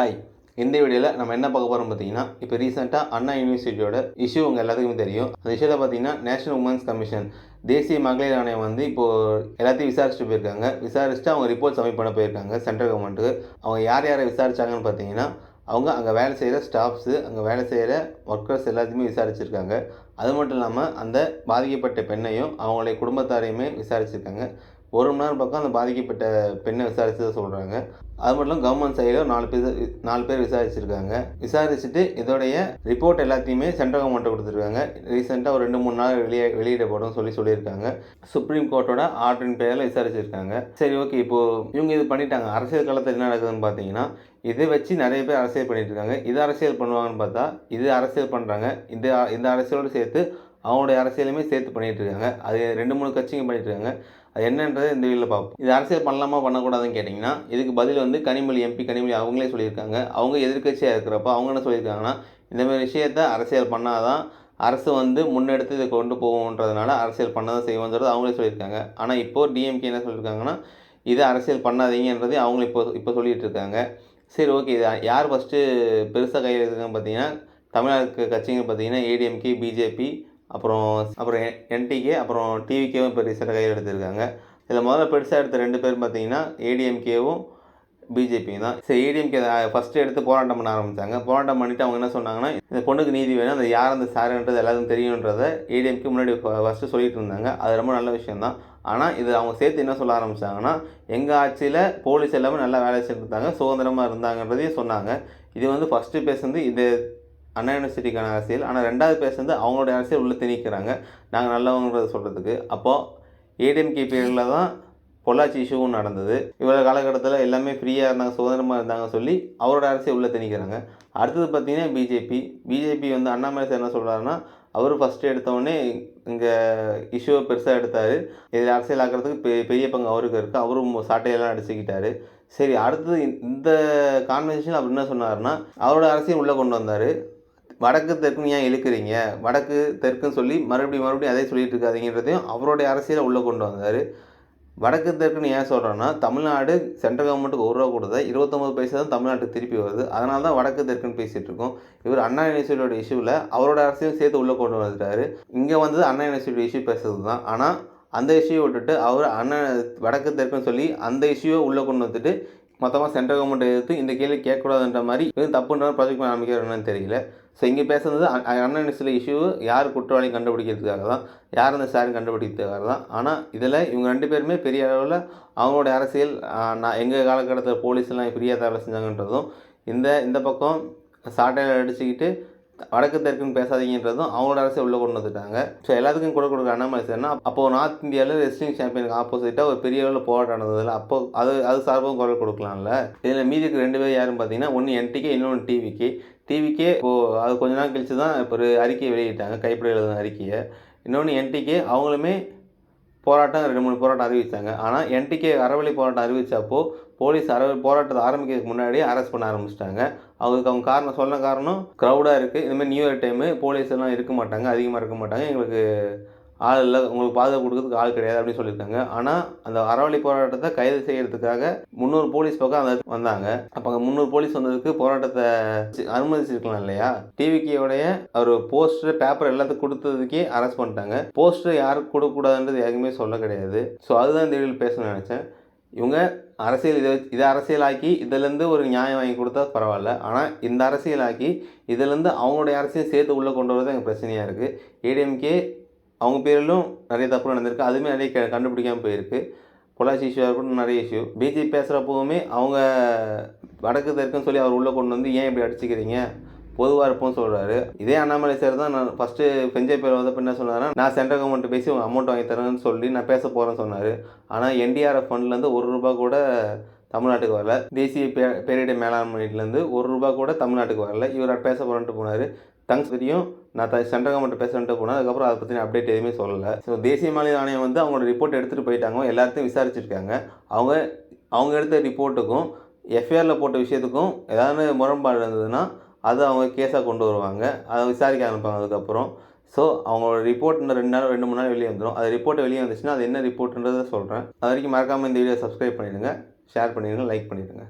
Hi, இந்த வீடியோவில் நம்ம என்ன பார்க்க போகிறோம் பார்த்தீங்கன்னா, இப்போ ரீசெண்டாக அண்ணா யூனிவர்சிட்டியோட இஷ்யூ உங்கள் எல்லாத்துக்குமே தெரியும். அந்த விஷயத்தில் பார்த்தீங்கன்னா, நேஷனல் உமன்ஸ் கமிஷன் தேசிய மகளிர் ஆணையம் வந்து இப்போது எல்லாத்தையும் விசாரிச்சுட்டு போயிருக்காங்க. விசாரிச்சுட்டு அவங்க ரிப்போர்ட் சப்மிட் பண்ண போயிருக்காங்க சென்ட்ரல் கவர்மெண்ட்டுக்கு. அவங்க யார் யாரை விசாரிச்சாங்கன்னு பார்த்தீங்கன்னா, அவங்க அங்கே வேலை செய்கிற ஸ்டாஃப்ஸு, அங்கே வேலை செய்கிற ஒர்க்கர்ஸ் எல்லாத்தையுமே விசாரிச்சிருக்காங்க. அது மட்டும் இல்லாமல் அந்த பாதிக்கப்பட்ட பெண்ணையும் அவங்களுடைய குடும்பத்தாரையுமே விசாரிச்சிருக்காங்க. 1 மணி நேரம் பக்கம் அந்த பாதிக்கப்பட்ட பெண்ணை விசாரிச்சதை சொல்கிறாங்க. அது மட்டும் இல்லாமல் கவர்மெண்ட் சைடில் 4 பேர் விசாரிச்சிருக்காங்க. விசாரிச்சுட்டு இதோடைய ரிப்போர்ட் எல்லாத்தையுமே சென்ட்ரல் கவர்மெண்ட்டை கொடுத்துருக்காங்க. ரீசெண்டாக ஒரு 2-3 நாள் வெளியிடப்படும் சொல்லியிருக்காங்க. சுப்ரீம் கோர்ட்டோட ஆர்டரின் பேரில் விசாரிச்சிருக்காங்க. சரி, ஓகே, இப்போது இவங்க இது பண்ணிட்டாங்க. அரசியல் காலத்தில் என்ன நடக்குதுன்னு பார்த்தீங்கன்னா, இதை வச்சு நிறைய பேர் அரசியல் பண்ணிட்டு இருக்காங்க. இது அரசியல் பண்ணுவாங்கன்னு பார்த்தா இது அரசியல் பண்ணுறாங்க. இந்த அரசியலோடு சேர்த்து அவங்களுடைய அரசியலுமே சேர்த்து பண்ணிகிட்டு இருக்காங்க. அது 2-3 கட்சிங்க பண்ணிகிட்டு இருக்காங்க. அது என்னன்றதை இந்த வீடியோவில் பார்ப்போம். இது அரசியல் பண்ணலாமா பண்ணக்கூடாதுன்னு கேட்டிங்கன்னா, இதுக்கு பதில் வந்து கனிமொழி கனிமொழி அவங்களே சொல்லியிருக்காங்க. அவங்க எதிர்க்கட்சியாக இருக்கிறப்ப அவங்க என்ன சொல்லியிருக்காங்கன்னா, இந்தமாதிரி விஷயத்தை அரசியல் பண்ணாதான் அரசு வந்து முன்னெடுத்து இதை கொண்டு போகுன்றதுனால அரசியல் பண்ண தான் செய்வோன்றது அவங்களே சொல்லியிருக்காங்க. ஆனால் இப்போது டிஎம்கே என்ன சொல்லியிருக்காங்கன்னா, இதை அரசியல் பண்ணாதீங்கன்றதே அவங்களும் இப்போ சொல்லிகிட்டு இருக்காங்க. சரி, ஓகே, இது யார் ஃபஸ்ட்டு பெருசாக கையில் எடுத்துருக்காங்கன்னு பார்த்தீங்கன்னா, தமிழ்நாடு கட்சிங்க பார்த்தீங்கன்னா ஏடிஎம்கே, பிஜேபி, அப்புறம் என்டிகே, அப்புறம் டிவிகேவும் இப்போ ரீசெண்டாக கையில் எடுத்திருக்காங்க. இதில் முதல்ல பெருசாக எடுத்த 2 பேர் பார்த்தீங்கன்னா ஏடிஎம்கேவும் பிஜேபியும் தான். சரி, ஏடிஎம்கே ஃபஸ்ட்டு எடுத்து போராட்டம் பண்ண ஆரம்பித்தாங்க. போராட்டம் பண்ணிவிட்டு அவங்க என்ன சொன்னாங்கன்னா, இந்த பொண்ணுக்கு நீதி வேணும், அந்த யார் அந்த சாருன்றது எல்லாத்துக்கும் தெரியுன்றதை ஏடிஎம்கே முன்னாடி ஃபஸ்ட்டு சொல்லிட்டு இருந்தாங்க. அது ரொம்ப நல்ல விஷயந்தான். ஆனால் இது அவங்க சேர்த்து என்ன சொல்ல ஆரம்பித்தாங்கன்னா, எங்கள் ஆட்சியில் போலீஸ் எல்லாமே நல்லா வேலை செஞ்சுருந்தாங்க, சுதந்திரமாக இருந்தாங்கன்றதையும் சொன்னாங்க. இது வந்து ஃபஸ்ட்டு பேசுனது இது அண்ணா யூனிவர்சிட்டிக்கான அரசியல். ஆனால் 2வது பேசுனது அவங்களுடைய அரசியல் உள்ளே திணிக்கிறாங்க, நாங்கள் நல்லவங்கிறத சொல்கிறதுக்கு. அப்போது ஏடிஎம்கே பேரில் தான் பொள்ளாச்சி இஷ்யூவும் நடந்தது. இவ்வளோ காலகட்டத்தில் எல்லாமே ஃப்ரீயாக இருந்தாங்க, சுதந்திரமாக இருந்தாங்க சொல்லி அவரோட அரசியல் உள்ளே திணிக்கிறாங்க. அடுத்தது பார்த்திங்கன்னா பிஜேபி வந்து அண்ணாமலை சார் என்ன சொல்கிறாருன்னா, அவர் ஃபஸ்ட்டு எடுத்தோடனே இங்கே இஷ்யூவை பெருசாக எடுத்தார். இதில் அரசியல் ஆக்கிறதுக்கு பெரிய பங்கு அவருக்கு இருக்குது. அவரும் சாட்டையெல்லாம் அடிச்சுக்கிட்டார். சரி, அடுத்தது இந்த கான்வர்சேஷன் அவர் என்ன சொன்னார்னா, அவரோட அரசியல் உள்ளே கொண்டு வந்தார். வடக்கு தெற்குன்னு ஏன் இழுக்கிறீங்க, வடக்கு தெற்குன்னு சொல்லி மறுபடியும் அதே சொல்லிட்டு இருக்காதீங்கன்றதையும் அவருடைய அரசியலை உள்ளே கொண்டு வந்தார். வடக்கு தெற்குன்னு ஏன் சொல்கிறோன்னா, தமிழ்நாடு சென்ட்ரல் கவர்மெண்ட்டுக்கு ரூபா கொடுத்தா 29 பைசா தான் தமிழ்நாட்டுக்கு திருப்பி வருது. அதனால தான் வடக்கு தெற்குன்னு பேசிகிட்டு இருக்கோம். இவர் அண்ணா யூனிவர்சிட்டியோட இஷ்யூவில் அவரோட அரசியல் சேர்த்து உள்ளே கொண்டு வந்துட்டார். இங்கே வந்து அண்ணா யூனிவர்சிட்டி இஷ்யூ பேசுறது தான். ஆனால் அந்த இஷ்யூவை விட்டுட்டு அவர் வடக்கு தெற்குன்னு சொல்லி அந்த இஷ்யூவை உள்ளே கொண்டு வந்துட்டு மொத்தமாக சென்ட்ரல் கவர்மெண்ட் எதிர்த்து இந்த கேள்வி கேட்கக்கூடாதுன்ற மாதிரி எதுவும் தப்புன்ற ப்ராஜெக்ட் பண்ண ஆரம்பிக்கிறேன்னு தெரியல. ஸோ இங்கே பேசுகிறது அண்ணா யூனிவர்சிட்டி இஷ்யூ யார் குற்றவாளியும் கண்டுபிடிக்கிறதுக்காக தான், யார் அந்த சாரும் கண்டுபிடிக்கிறதுக்காக தான். ஆனால் இதில் இவங்க 2 பேருமே பெரிய அளவில் அவங்களோட அரசியல் எங்கள் காலகட்டத்தில் போலீஸ்லாம் ஃப்ரீயாக வேலை செஞ்சாங்கன்றதும், இந்த பக்கம் சாட்டையில் அடிச்சுக்கிட்டு வடக்கு தெற்குன்னு பேசாதீங்கன்றதும் அவங்களோட அரசியல் உள்ளே கொண்டு வந்துட்டாங்க. ஸோ எல்லாத்துக்கும் கொடுக்குற அண்ணாமலை சார்னா, அப்போது நார்த் இந்தியாவில் ரெஸ்லிங் சாம்பியனுக்கு ஆப்போசிட்டாக ஒரு பெரிய அளவில் போராட்டம் நடந்ததில்ல, அப்போது அது சார்பாகவும் குரல் கொடுக்கலாம்ல. இதில் மீதிக்கு 2 பேர் யாருன்னு பார்த்தீங்கன்னா, ஒன்று என்டிகே, இன்னொன்று டிவிகே. இப்போது அது கொஞ்ச நாள் கழிச்சு தான் இப்போ ஒரு அறிக்கையை வெளியிட்டாங்க, கைப்பட எழுதின அறிக்கையை. இன்னொன்று என்டிகே, அவங்களுமே போராட்டம் 2-3 போராட்டம் அறிவித்தாங்க. ஆனால் என்டிகே அறவழி போராட்டம் அறிவித்தப்போ போலீஸ் போராட்டத்தை ஆரம்பிக்கிறதுக்கு முன்னாடியே அரெஸ்ட் பண்ண ஆரம்பிச்சிட்டாங்க. அவங்க சொன்ன காரணம் க்ரௌடாக இருக்குது, இதுமாதிரி நியூ இயர் டைமு போலீஸ் எல்லாம் இருக்க மாட்டாங்க, அதிகமாக இருக்க மாட்டாங்க, எங்களுக்கு ஆள் இல்லை, உங்களுக்கு பாதுகாப்பு கொடுக்கறதுக்கு ஆள் கிடையாது அப்படின்னு சொல்லியிருக்காங்க. ஆனால் அந்த அறவழி போராட்டத்தை கைது செய்கிறதுக்காக 300 போலீஸ் பக்கம் வந்தாங்க. அப்போ அங்கே 300 போலீஸ் வந்ததுக்கு போராட்டத்தை அனுமதிச்சிருக்கலாம் இல்லையா? டிவிகேயோடைய ஒரு போஸ்டர் பேப்பர் எல்லாத்துக்கும் கொடுத்ததுக்கே அரெஸ்ட் பண்ணிட்டாங்க. போஸ்டர் யாருக்கு கொடுக்கக்கூடாதுன்றது யாருக்குமே சொல்ல கிடையாது. ஸோ அதுதான் இந்த வீடியோவில் பேசணும்னு நினச்சேன். இவங்க அரசியல் இதை அரசியலாக்கி இதிலேருந்து ஒரு நியாயம் வாங்கி கொடுத்தா பரவாயில்ல. ஆனால் இந்த அரசியலாக்கி இதிலேருந்து அவங்களுடைய அரசியல் சேர்த்து உள்ளே கொண்டு வரது எங்கள் பிரச்சனையாக இருக்குது. ஏடிஎம்கே அவங்க பேரிலும் நிறைய தப்பு நடந்திருக்கு, அதுவுமே நிறைய கண்டுபிடிக்காமல் போயிருக்கு. பொள்ளாச்சி இஷ்யூவாக இருக்கட்டும், நிறைய இஷ்யூ. பிஜேபி பேசுகிறப்பவுமே அவங்க வடக்கு தெற்குன்னு சொல்லி அவர் உள்ளே கொண்டு வந்து ஏன் இப்படி அடிச்சுக்கிறீங்க, பொதுவாக இருப்போம்னு சொல்கிறாரு. இதே அண்ணாமலை சார் தான் நான் ஃபஸ்ட்டு பெஞ்சை பேர் வந்தப்போ என்ன சொன்னார்னா, நான் சென்ட்ரல் கவர்மெண்ட் பேசி அமௌண்ட் வாங்கி தரேன்னு சொல்லி நான் பேச போகிறேன்னு சொன்னார். ஆனால் என்டிஆர்எஃப் ஃபண்ட்லேருந்து ₹1 கூட தமிழ்நாட்டுக்கு வரல. தேசிய பேரிடர் மேலாண்மையிலேருந்து ₹1 கூட தமிழ்நாட்டுக்கு வரல. இவர் பேச போகிறேன்ட்டு போனார். தெரியும், நான் சென்ட்ரல் கவர்மெண்ட் பேசுகிறேன்ட்டு போனேன். அதுக்கப்புறம் அதை பற்றின அப்டேட் எதுவுமே சொல்லலை. ஸோ தேசிய மகளிர் ஆணையம் வந்து அவங்களோட ரிப்போர்ட் எடுத்துகிட்டு போயிட்டாங்க, எல்லாத்தையும் விசாரிச்சிருக்காங்க. அவங்க எடுத்த ரிப்போர்ட்டுக்கும் எஃப்ஐஆரில் போட்ட விஷயத்துக்கும் ஏதாவது முரண்பாடு இருந்ததுன்னா அதை அவங்க கேஸாக கொண்டு வருவாங்க, அதை விசாரிக்க ஆரம்பிப்பாங்க. அதுக்கப்புறம் ஸோ அவங்களோட ரிப்போர்ட் இன்னும் 2-3 நாள் வெளியே வந்துடும். அது ரிப்போர்ட் வெளியே வந்துச்சுன்னா அது என்ன ரிப்போர்ட்டுன்றதை சொல்கிறேன். அது வரைக்கும் மறக்காமல் இந்த வீடியோ சப்ஸ்கிரைப் பண்ணிவிடுங்க, ஷேர் பண்ணிவிடுங்க, லைக் பண்ணிவிடுங்க.